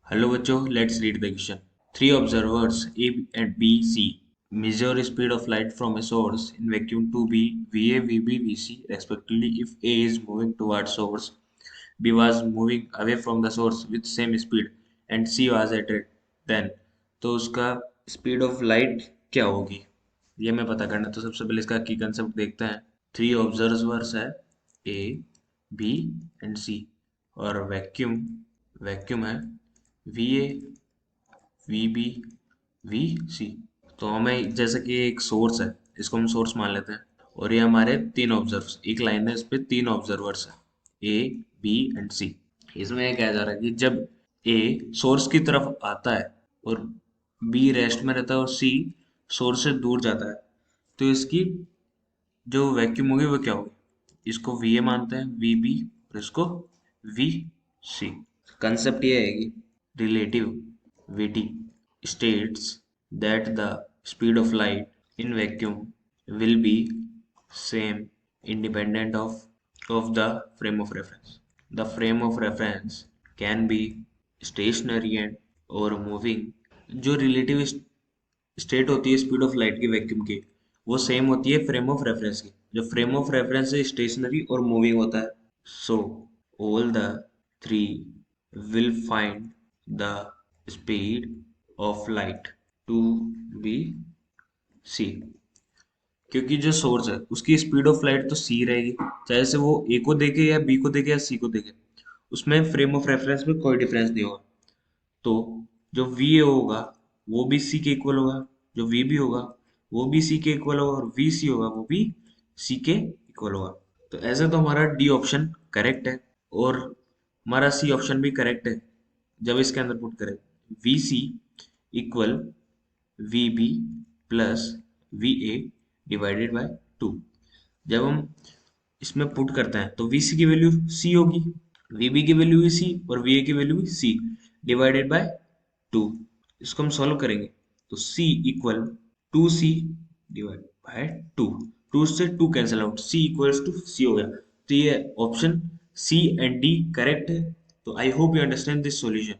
Hello बच्चों, let's read the question. Three observers A and B, C measure speed of light from a source in vacuum to be VA, VB, VC respectively. If A is moving towards source, B was moving away from the source with same speed and C was at it, then तो उसका speed of light क्या होगी? ये हमें पता करना है। तो सबसे पहले इसका की कंसेप्ट देखते हैं। थ्री ऑब्जर्वर्स है A, B एंड C और वैक्यूम वैक्यूम है VA, VB, VC। तो हमें जैसे कि एक सोर्स है, इसको हम सोर्स मान लेते हैं और ये हमारे तीन ऑब्जर्वर्स, एक लाइन है इस पे तीन ऑब्जर्वर्स है A, B एंड C। इसमें ये कहा जा रहा है कि जब A सोर्स की तरफ आता है और B रेस्ट में रहता है और C सोर्स से दूर जाता है, तो इसकी जो वैक्यूम होगी वो क्या होगी? इसको VA मानते हैं, VB और इसको VC। कंसेप्ट ये है कि relativity states that the speed of light in vacuum will be same independent of the frame of reference. The frame of reference can be stationary and or moving. जो relative state होती है speed of light की vacuum की, वो same होती है frame of reference की। जो फ्रेम ऑफ रेफरेंस है स्टेशनरी और मूविंग होता है। So all the three will find the speed of light to be c, क्योंकि जो सोर्स है उसकी स्पीड ऑफ लाइट तो c रहेगी, चाहे से वो a को देखे या b को देखे या c को देखे, उसमें फ्रेम ऑफ रेफरेंस में कोई डिफरेंस नहीं होगा। तो जो va होगा वो भी c के इक्वल होगा, जो vb होगा वो भी c के इक्वल होगा और vc होगा वो भी c के इक्वल होगा। तो ऐसे तो हमारा डी ऑप्शन करेक्ट है और हमारा सी ऑप्शन भी करेक्ट है। जब इसके अंदर पुट करें V C equal V B plus V A divided by two, जब हम इसमें पुट करते हैं तो वी सी की वैल्यू सी होगी, वी बी की वैल्यू भी सी और वी ए की वैल्यू भी सी डिवाइडेड बाय टू। इसको हम सॉल्व करेंगे तो C equal to C divide by two, two से two cancel out, C equals to C हो गया। तो ये option C and D correct है। तो I hope you understand this solution.